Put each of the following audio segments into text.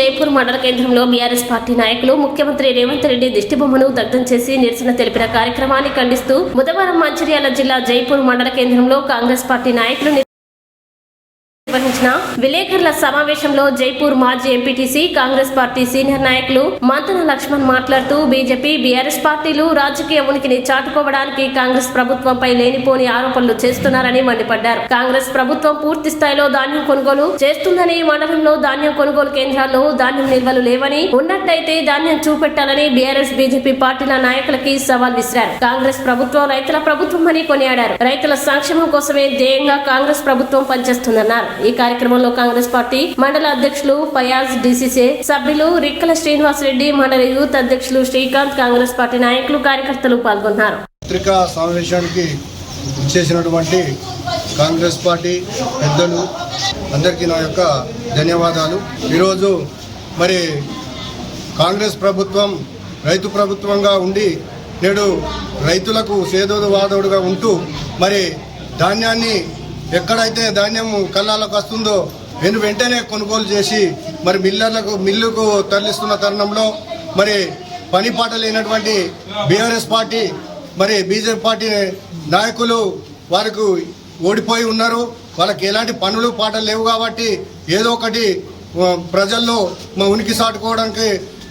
జైపూర్ మండల కేంద్రంలో BRS party నాయకులు ముఖ్యమంత్రి రేవంత్ రెడ్డి దిష్టిబొమ్మను దగ్ధం చేసి నిరసన తెలిపిన కార్యక్రమాన్ని ఖండిస్తూ బుధవారం మంచిర్యాల జిల్లా జైపూర్ మండల కేంద్రంలో కాంగ్రెస్ పార్టీ నాయకులు నిర్వహించిన విలేకరుల సమావేశంలో జైపూర్ మాజీ ఎంపీటీసీ కాంగ్రెస్ పార్టీ సీనియర్ నాయకులు మంతన లక్ష్మణ్ మాట్లాడుతూ బీజేపీ బీఆర్ఎస్ పార్టీలు రాజకీయ ఉనికిని చాటుకోవడానికి కాంగ్రెస్ ప్రభుత్వంపై లేనిపోని ఆరోపణలు చేస్తున్నారని మండిపడ్డారు. కాంగ్రెస్ ప్రభుత్వం పూర్తి స్థాయిలో ధాన్యం కొనుగోలు చేస్తుందని, మండలంలో ధాన్యం కొనుగోలు కేంద్రాల్లో ధాన్యం నిల్వలు లేవని, ఉన్నట్టయితే ధాన్యం చూపెట్టాలని బీఆర్ఎస్ బీజేపీ పార్టీల నాయకులకి సవాల్ విసిరారు. కాంగ్రెస్ ప్రభుత్వం రైతుల ప్రభుత్వం అని కొనియాడారు. రైతుల సంక్షేమం కోసమే ధ్యేయంగా కాంగ్రెస్ ప్రభుత్వం పనిచేస్తుందన్నారు. ఈ కార్యక్రమంలో కాంగ్రెస్ పార్టీ మండల అధ్యక్షులు ఫయాజ్, డీసీసీ సభ్యులు రిక్కల శ్రీనివాసరెడ్డి, మండల యూత్ అధ్యక్షులు శ్రీకాంత్, కాంగ్రెస్ పార్టీ నాయకులు, కార్యకర్తలు పాల్గొన్నారు. పత్రికా సమావేశానికి ఇచ్చేసినటువంటి కాంగ్రెస్ పార్టీ పెద్దలు అందరికీ నా యొక్క ధన్యవాదాలు. ఈరోజు మరి కాంగ్రెస్ ప్రభుత్వం రైతు ప్రభుత్వంగా ఉండి నేడు రైతులకు సేదోడు వాదోడుగా ఉంటూ మరి ధాన్యాన్ని ఎక్కడైతే ధాన్యం కళ్ళాలకు వస్తుందో వెంటనే కొనుగోలు చేసి మరి మిల్లుకు తరలిస్తున్న తరుణంలో మరి పనిపాట లేనటువంటి బీఆర్ఎస్ పార్టీ మరి బీజేపీ పార్టీ నాయకులు వారికి ఓడిపోయి ఉన్నారు. వాళ్ళకి ఎలాంటి పనులు పాటలు లేవు కాబట్టి ఏదో ఒకటి ప్రజల్లో ఉనికి సాటుకోవడానికి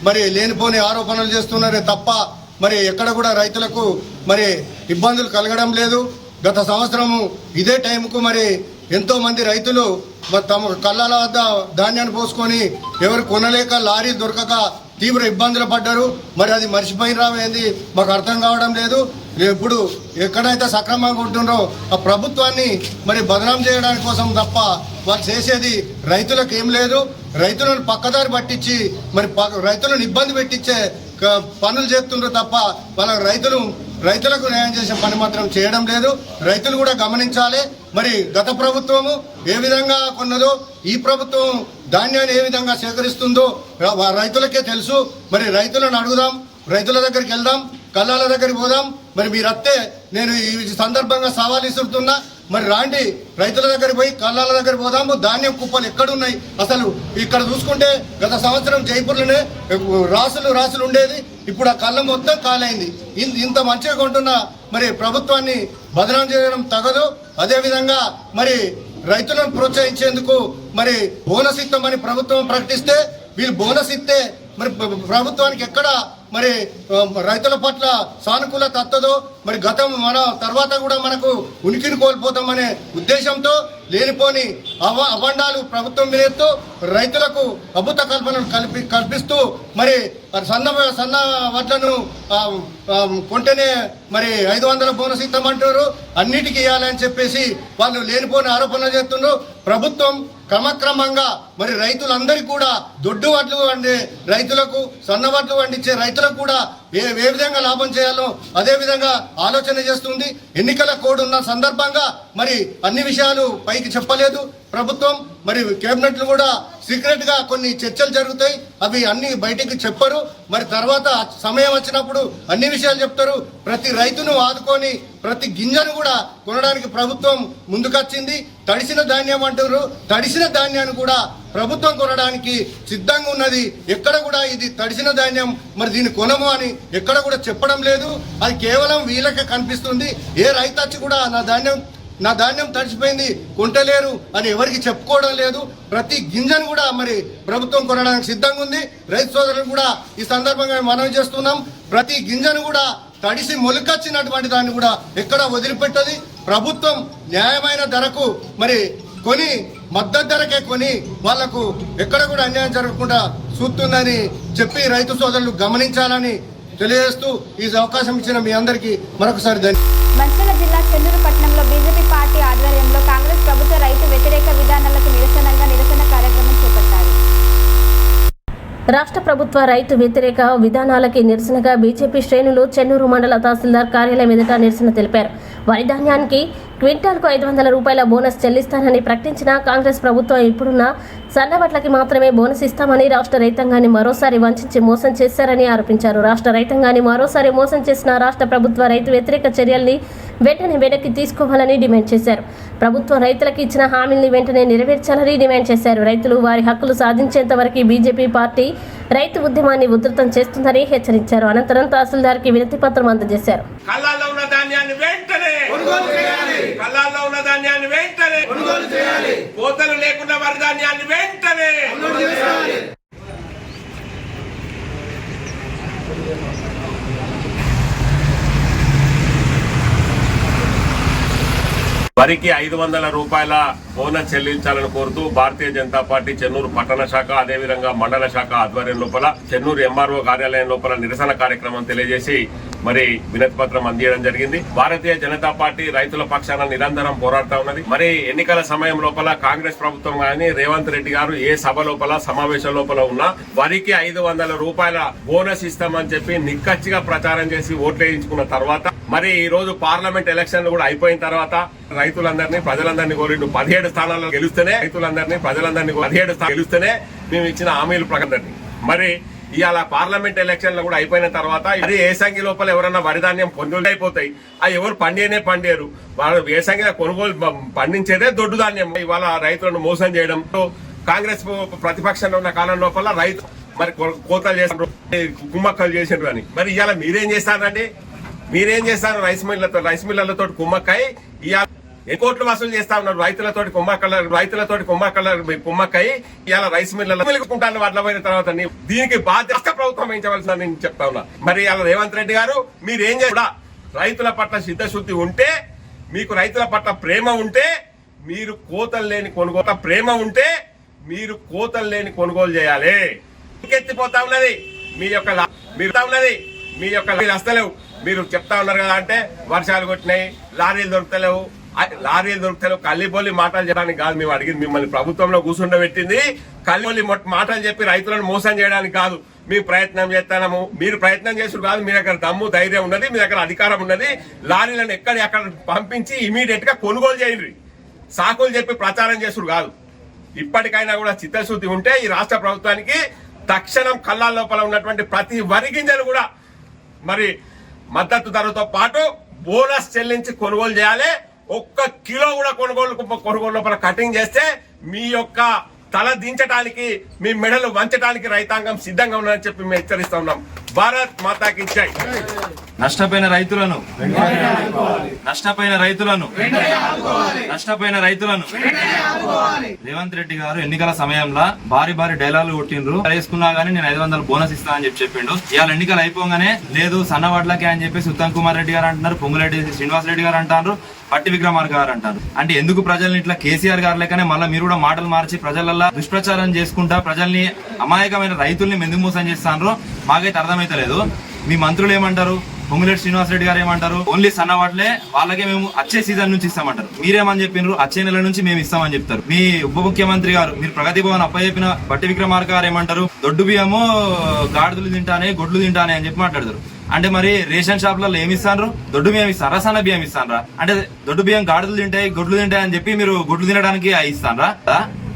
మరి లేనిపోని ఆరోపణలు చేస్తున్నారే తప్ప మరి ఎక్కడ కూడా రైతులకు మరి ఇబ్బందులు కలగడం లేదు. గత సంవత్సరము ఇదే టైంకు మరి ఎంతో మంది రైతులు తమ కళ్ళాల వద్ద ధాన్యాన్ని పోసుకొని ఎవరు కొనలేక లారీ దొరకక తీవ్ర ఇబ్బందులు పడ్డారు. మరి అది మర్చిపోయిన రావేంది మాకు అర్థం కావడం లేదు. ఇప్పుడు ఎక్కడైతే సక్రమంగా ఉంటుందో ఆ ప్రభుత్వాన్ని మరి బదనాం చేయడానికి కోసం తప్ప వాళ్ళు చేసేది రైతులకు ఏం లేదు. రైతులను పక్కదారి పట్టించి మరి రైతులను ఇబ్బంది పెట్టించే పనులు చేస్తుండ్రు తప్ప వాళ్ళ రైతులకు న్యాయం చేసే పని మాత్రం చేయడం లేదు. రైతులు కూడా గమనించాలి. మరి గత ప్రభుత్వము ఏ విధంగా కొన్నదో ఈ ప్రభుత్వం ధాన్యాన్ని ఏ విధంగా సేకరిస్తుందో రైతులకే తెలుసు. మరి రైతులను అడుగుదాం, రైతుల దగ్గరికి వెళ్దాం, కళ్ళాల దగ్గరికి పోదాం. మరి మీరు వస్తే నేను ఈ సందర్భంగా సవాల్ ఇస్తున్నా. మరి రాండి, రైతుల దగ్గరికి పోయి కళ్ళాల దగ్గర పోదాము. ధాన్యం కుప్పలు ఎక్కడున్నాయి అసలు ఇక్కడ చూసుకుంటే గత సంవత్సరం జైపూర్లోనే రాసులు ఉండేది. ఇప్పుడు ఆ కళ్ళ మొత్తం కాలైంది. ఇంత మంచిగా కొంటున్న మరి ప్రభుత్వాన్ని బదనాం చేయడం తగదు. అదేవిధంగా మరి రైతులను ప్రోత్సహించేందుకు మరి బోనస్ ఇస్తామని ప్రభుత్వం ప్రకటిస్తే వీళ్ళు బోనస్ ఇస్తే మరి ప్రభుత్వానికి ఎక్కడ మరి రైతుల పట్ల సానుకూలత వస్తుందో మరి మన తర్వాత కూడా మనకు ఉనికిని కోల్పోతామనే ఉద్దేశంతో లేనిపోని అబండాలు ప్రభుత్వం మీదతో రైతులకు అభుత కల్పనలు కల్పిస్తూ మరి సన్న వడ్లను కొంటేనే మరి 500 బోనస్ ఇస్తామంటారు. అన్నిటికీ ఇవ్వాలని చెప్పేసి వాళ్ళు లేనిపోని ఆరోపణలు చేస్తున్నారు. ప్రభుత్వం క్రమక్రమంగా మరి రైతులందరికీ కూడా దొడ్డు వడ్లు వండే రైతులకు, సన్న వడ్లు వండించే రైతులకు కూడా ఏ విధంగా లాభం చేయాలో అదే విధంగా ఆలోచన చేస్తుంది. ఎన్నికల కోడ్ ఉన్న సందర్భంగా మరి అన్ని విషయాలు పైకి చెప్పలేదు ప్రభుత్వం. మరి కేబినెట్లు కూడా సీక్రెట్ గా కొన్ని చర్చలు జరుగుతాయి, అవి అన్ని బయటికి చెప్పరు. మరి తర్వాత సమయం వచ్చినప్పుడు అన్ని విషయాలు చెప్తారు. ప్రతి రైతును ఆదుకొని ప్రతి గింజను కూడా కొనడానికి ప్రభుత్వం ముందుకొచ్చింది. తడిసిన ధాన్యం అంటారు, తడిసిన ధాన్యాన్ని కూడా ప్రభుత్వం కొనడానికి సిద్ధంగా ఉన్నది. ఎక్కడ కూడా ఇది తడిసిన ధాన్యం మరి దీన్ని కొనము అని ఎక్కడ కూడా చెప్పడం లేదు. అది కేవలం వీళ్ళకే కనిపిస్తుంది. ఏ రైతు వచ్చి కూడా నా ధాన్యం తడిచిపోయింది కొంటలేరు అని ఎవరికి చెప్పుకోవడం లేదు. ప్రతి గింజను కూడా మరి ప్రభుత్వం కొనడానికి సిద్ధంగా ఉంది. రైతు సోదరులు కూడా ఈ సందర్భంగా మనవి చేస్తున్నాం. ప్రతి గింజను కూడా తడిసి మొలకొచ్చినటువంటి దాన్ని కూడా ఎక్కడ వదిలిపెట్టది. ప్రభుత్వం న్యాయమైన ధరకు మరి కొని మద్దతు ధరకే కొని వాళ్లకు ఎక్కడ కూడా అన్యాయం జరగకుండా చూస్తుందని చెప్పి రైతు సోదరులు గమనించాలని తెలియజేస్తూ ఈ అవకాశం ఇచ్చిన మీ అందరికీ మరొకసారి మంచిర్యాల జిల్లా చెన్నూరు పట్టణంలో బీజేపీ పార్టీ ఆధ్వర్యంలో కాంగ్రెస్ ప్రభుత్వ రైతు వ్యతిరేక విధానాలకు నిరసన కార్యక్రమం చేపట్టారు. రాష్ట్ర ప్రభుత్వ రైతు వ్యతిరేక విధానాలకి నిరసనగా బీజేపీ శ్రేణులు చెన్నూరు మండల తహసీల్దార్ కార్యాలయం ఎదుట నిరసన తెలిపారు. వరి ధాన్యానికి క్వింటాల్కు 500 రూపాయల బోనస్ చెల్లిస్తానని ప్రకటించిన కాంగ్రెస్ ప్రభుత్వం ఇప్పుడున్న సన్నవడ్లకి మాత్రమే బోనస్ ఇస్తామని రాష్ట్ర రైతాంగాన్ని మరోసారి వంచి మోసం చేశారని ఆరోపించారు. రాష్ట్ర రైతాంగాన్ని మరోసారి మోసం చేసిన రాష్ట్ర ప్రభుత్వ రైతు వ్యతిరేక చర్యల్ని వెంటనే వెనక్కి తీసుకోవాలని డిమాండ్ చేశారు. ప్రభుత్వం రైతులకు ఇచ్చిన హామీల్ని వెంటనే నెరవేర్చాలని డిమాండ్ చేశారు. రైతులు వారి హక్కులు సాధించేంత వరకు బీజేపీ పార్టీ రైతు ఉద్యమాన్ని ఉధృతం చేస్తుందని హెచ్చరించారు. అనంతరం తహసీల్దార్కి వినతి పత్రం అందజేశారు. కళ్ళాల్లో ఉన్న ధాన్యాన్ని వెంటనే కొనుగోలు చేయాలి. కళ్ళాల్లో ఉన్న ధాన్యాన్ని వెంటనే కొనుగోలు చేయాలి. కోతలు లేకుండా వరి ధాన్యాన్ని వెంటనే కొనుగోలు చేయాలి. వరికి 500 రూపాయల బోనస్ చెల్లించాలని కోరుతూ భారతీయ జనతా పార్టీ చెన్నూరు పట్టణ శాఖ అదేవిధంగా మండల శాఖ ఆధ్వర్యం లోపల చెన్నూరు ఎంఆర్ఓ కార్యాలయం లోపల నిరసన కార్యక్రమం తెలియజేసి మరి వినతి పత్రం అందించడం జరిగింది. భారతీయ జనతా పార్టీ రైతుల పక్షాన నిరంతరం పోరాడుతా ఉన్నది. మరి ఎన్నికల సమయం లోపల కాంగ్రెస్ ప్రభుత్వం గాని రేవంత్ రెడ్డి గారు ఏ సభ లోపల సమావేశం లోపల ఉన్నా వరికి 500 రూపాయల బోనస్ ఇస్తామని చెప్పి నిక్కచ్చిగా ప్రచారం చేసి ఓట్లు వేయించుకున్న తర్వాత మరి ఈ రోజు పార్లమెంట్ ఎలక్షన్లు కూడా అయిపోయిన తర్వాత రైతులందరినీ ప్రజలందరినీ కోరిండు 17 స్థానాల్లో గెలుస్తేనే గెలుస్తేనే మేము ఇచ్చిన హామీలు ప్రకటన. మరి ఇవాళ పార్లమెంట్ ఎలక్షన్లు కూడా అయిపోయిన తర్వాత అది ఏసంగి లోపల ఎవరన్నా వరిధాన్యం కొనుగోలు అయిపోతాయి. అవి ఎవరు పండియరు. వాళ్ళు ఏసంగి కొనుగోలు పండించేదే దొడ్డు ధాన్యం. ఇవాళ రైతులను మోసం చేయడం కాంగ్రెస్ ప్రతిపక్షంలో ఉన్న కాలం లోపల రైతు మరి కోతలు చేసినారు, కుమ్మక్కలు చేసినారు అని. మరి ఇవాళ మీరేం చేస్తారండి? మీరేం చేస్తారు? రైస్ మిల్లర్లతో కుమ్మక్కై ఇవాళ కోట్లు వసూలు చేస్తా ఉన్నారు. రైతులతోటి కుమ్మక్కై ఇవాళ రైస్ మిల్లర్లు వెలుగుకుంటాను. వాటిలో పోయిన తర్వాత దీనికి బాధ్యత ప్రభుత్వం వహించవలసిన నేను చెప్తా ఉన్నా. మరి ఇవాళ రేవంత్ రెడ్డి గారు మీరేం చేయాలి? రైతుల పట్ల చిత్తశుద్ధి ఉంటే, మీకు రైతుల పట్ల ప్రేమ ఉంటే, మీరు కోతలు లేని కొనుగోలు చేయాలి. ఎత్తిపోతా ఉన్నది మీ యొక్క వస్తలేవు. మీరు చెప్తా ఉన్నారు కదా, అంటే వర్షాలు కొట్టినాయి, లారీలు దొరుకుతలేవు, కల్లిబొల్లి మాటలు చెప్పడానికి కాదు మేము అడిగింది. మిమ్మల్ని ప్రభుత్వంలో కూర్చుండబెట్టింది కల్లిబొల్లి మాటలు చెప్పి రైతులను మోసం చేయడానికి కాదు. మేము ప్రయత్నం చేస్తున్నాము. మీరు ప్రయత్నం చేసుడు కాదు. మీ దగ్గర దమ్ము ధైర్యం ఉన్నది, మీ దగ్గర అధికారం ఉన్నది. లారీలను ఎక్కడ పంపించి ఇమీడియట్ గా కొనుగోలు చేయండి. సాకులు చెప్పి ప్రచారం చేసుడు కాదు. ఇప్పటికైనా కూడా చిత్తశుద్ధి ఉంటే ఈ రాష్ట్ర ప్రభుత్వానికి తక్షణం కళ్ళాల లోపల ఉన్నటువంటి ప్రతి వరి గింజలు కూడా మరి మద్దతు ధరతో పాటు బోనస్ చెల్లించి కొనుగోలు చేయాలి. 1 కిలో కూడా కొనుగోలు లోపల కటింగ్ చేస్తే మీ యొక్క తల దించడానికి, మీ మెడలు వంచడానికి రైతాంగం సిద్ధంగా ఉందని చెప్పి మేము హెచ్చరిస్తా ఉన్నాం. భారత్ మాతాకి జై. నష్టపోయిన రైతులను రేవంత్ రెడ్డి గారు ఎన్నికల సమయంలో భారీ డైలాగులు కొట్టిండ్రు. వేసుకున్నా గానీ నేను 500 బోనస్ ఇస్తా అని చెప్పిండు. ఇవాళ ఎన్నికలు అయిపోగానే లేదు సన్నవడ్లకే అని చెప్పేసి ఉత్తమ్ కుమార్ రెడ్డి గారు అంటున్నారు, పొంగులేటి శ్రీనివాస్ రెడ్డి గారు అంటారు, పట్టి విక్రమార్క గారు అంటారు. అంటే ఎందుకు ప్రజల్ని ఇట్లా కేసీఆర్ గారు లెక్కనే మళ్ళీ మీరు కూడా మాటలు మార్చి ప్రజలల్లా దుష్ప్రచారం చేసుకుంటా ప్రజల్ని అమాయకమైన రైతుల్ని మెందుకు మోసం చేస్తారో మాకైతే అర్థమైతలేదు. మీ మంత్రులు ఏమంటారు? పొంగులేటి శ్రీనివాస్ రెడ్డి గారు ఏమంటారు? ఓన్లీ సన్నవాట్లే వాళ్ళకే మేము వచ్చే సీజన్ నుంచి ఇస్తామంటారు. మీరేమని చెప్పినారు? వచ్చే నెల నుంచి మేము ఇస్తామని చెప్తారు. మీ ఉప ముఖ్యమంత్రి గారు మీరు ప్రగతి భవన్ అప్పచెప్పిన బట్టి విక్రమార్క గారు ఏమంటారు? దొడ్డు బియ్యము గాడిదలు తింటానే గొడ్లు తింటానే అని చెప్పి మాట్లాడతారు. అంటే మరి రేషన్ షాపులలో ఏమి ఇస్తాను? దొడ్డు బియ్యం ఇస్తారా, సన్న బియ్యం ఇస్తానరా? అంటే దొడ్డు బియ్యం గాడిదలు తింటాయి గొడ్లు తింటాయి అని చెప్పి మీరు గొడ్లు తినడానికి ఇస్తానరా?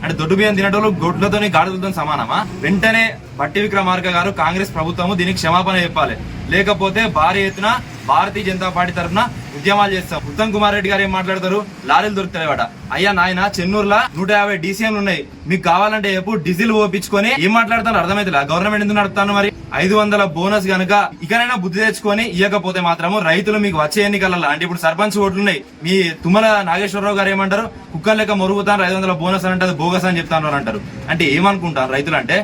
అంటే దొడ్డు బియ్యం తినేటోళ్ళు గొడ్లతో గాడిదలతో సమానమా? వెంటనే బట్టి విక్రమార్క గారు కాంగ్రెస్ ప్రభుత్వము దీనికి క్షమాపణ చెప్పాలి. లేకపోతే భారీ ఎత్తున భారతీయ జనతా పార్టీ తరఫున ఉద్యమాలు చేస్తాం. ఉత్తమ్ కుమార్ రెడ్డి గారు ఏం మాట్లాడతారు? లారీలు దొరుకుతాయట. అయ్యా నాయన, చెన్నూరులో 150 డీసీఎంలు ఉన్నాయి. మీకు కావాలంటే ఎప్పుడు డీజిల్ ఓపించుకొని ఏం మాట్లాడతారు అర్థమైతే. గవర్నమెంట్ ఎందుకు నడుపుతాను? మరి 500 బోనస్ గనక ఇకనైనా బుద్ధి తెచ్చుకొని ఇవ్వకపోతే మాత్రము రైతులు మీకు వచ్చే ఎన్నికలలో, అంటే ఇప్పుడు సర్పంచ్ ఓట్లున్నాయి, మీ తుమ్మల నాగేశ్వరరావు గారు ఏమంటారు? కుక్కర్ లెక్క మొరుగుతాను 500 బోనస్ అంటే అది బోగస్ అని చెప్తాను అంటారు. అంటే ఏమనుకుంటారు రైతులు? అంటే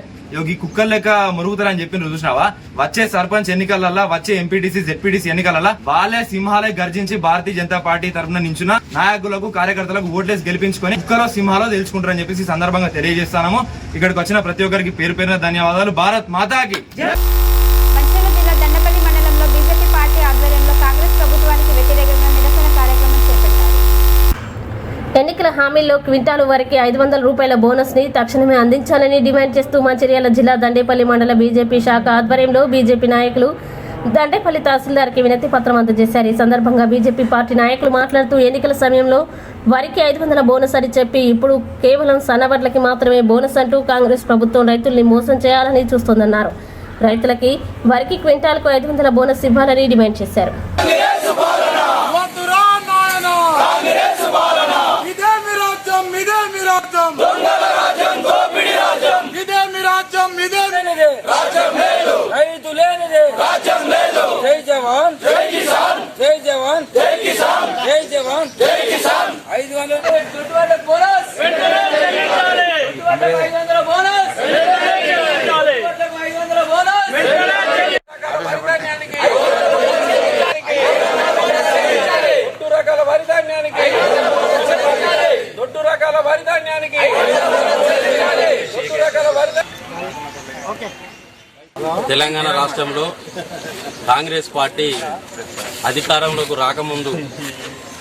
ఈ కుక్కర్ లెక్క మురుగుతారని చెప్పి నువ్వు చూసినావా? వచ్చే సర్పంచ్ ఎన్నికలలో, వచ్చే ఎంపీటీసీ జెడ్పీటీసీ ఎన్నికలలో వాళ్ళే సింహాలే గర్జించి భారతీయ జనతా పార్టీ తరఫున నించున్న నాయకులకు కార్యకర్తలకు ఓట్లేసి గెలిపించుకొని కుక్కలో సింహాలో తెలుసుకుంటారని చెప్పేసి సందర్భంగా తెలియజేస్తాము. ఇక్కడికి వచ్చిన ప్రతి ఒక్కరికి పేరు పేరున ధన్యవాదాలు. భారత్ మాతాకి. మంచిర్యాల జిల్లా దండపల్లి మండలంలో బీజేపీ పార్టీ ఆధ్వర్యంలో కాంగ్రెస్ ప్రభుత్వానికి వ్యతిరేకంగా నిరసన కార్యక్రమం చేపట్టారు. ఎన్నికల హామీల్లో క్వింటాలు వరకు 500 రూపాయల బోనస్ ని తక్షణమే అందించాలని డిమాండ్ చేస్తూ మంచిర్యాల జిల్లా దండేపల్లి మండల బీజేపీ శాఖ ఆధ్వర్యంలో బీజేపీ నాయకులు దండేపల్లి తహసీల్దార్కి వినతి పత్రం అందజేశారు. ఈ సందర్భంగా బీజేపీ పార్టీ నాయకులు మాట్లాడుతూ ఎన్నికల సమయంలో వరికి 500 బోనస్ అని చెప్పి ఇప్పుడు కేవలం సన్నవడ్లకి మాత్రమే బోనస్ అంటూ కాంగ్రెస్ ప్రభుత్వం రైతుల్ని మోసం చేయాలని చూస్తోందన్నారు. రైతులకి వరికి క్వింటాల్కు 500 బోనస్ ఇవ్వాలని డిమాండ్ చేశారు. జై జవాన్ జై కిసాన్ జై జవాన్ జై కిసాన్ జై జవాన్ జై కిసాన్ 500 బోనస్ 500 బోనస్ 500 బోనస్ దొడ్డు రకాల వరి ధాన్యానికి తెలంగాణ రాష్ట్రంలో కాంగ్రెస్ పార్టీ అధికారంలోకి రాకముందు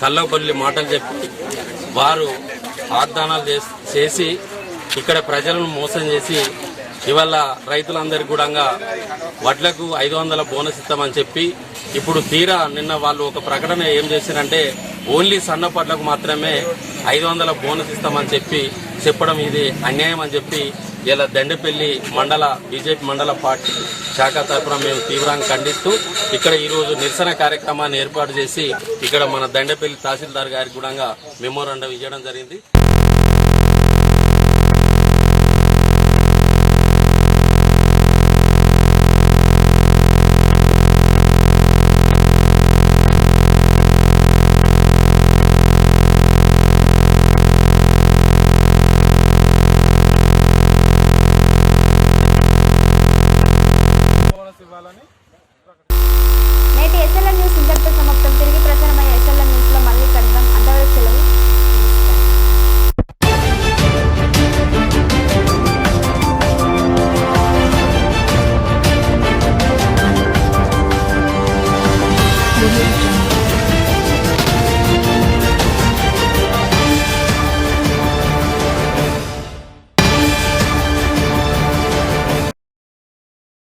కల్లబొల్లి మాటలు చెప్పి వారు వాగ్దానాలు చేసి ఇక్కడ ప్రజలను మోసం చేసి ఇవాళ రైతులందరికీ కూడా వడ్లకు 500 బోనస్ ఇస్తామని చెప్పి ఇప్పుడు తీరా నిన్న వాళ్ళు ఒక ప్రకటన ఏం చేశారంటే ఓన్లీ సన్న పడ్లకు మాత్రమే 500 బోనస్ ఇస్తామని చెప్పడం ఇది అన్యాయం అని చెప్పి ఇలా దండేపల్లి మండల బీజేపీ మండల పార్టీ శాఖ తరఫున మేము తీవ్రంగా ఖండిస్తూ ఇక్కడ ఈరోజు నిరసన కార్యక్రమాన్ని ఏర్పాటు చేసి ఇక్కడ మన దండేపల్లి తహసీల్దార్ గారికి కూడా మెమోరాండం ఇవ్వడం జరిగింది. ఇవ్వాలని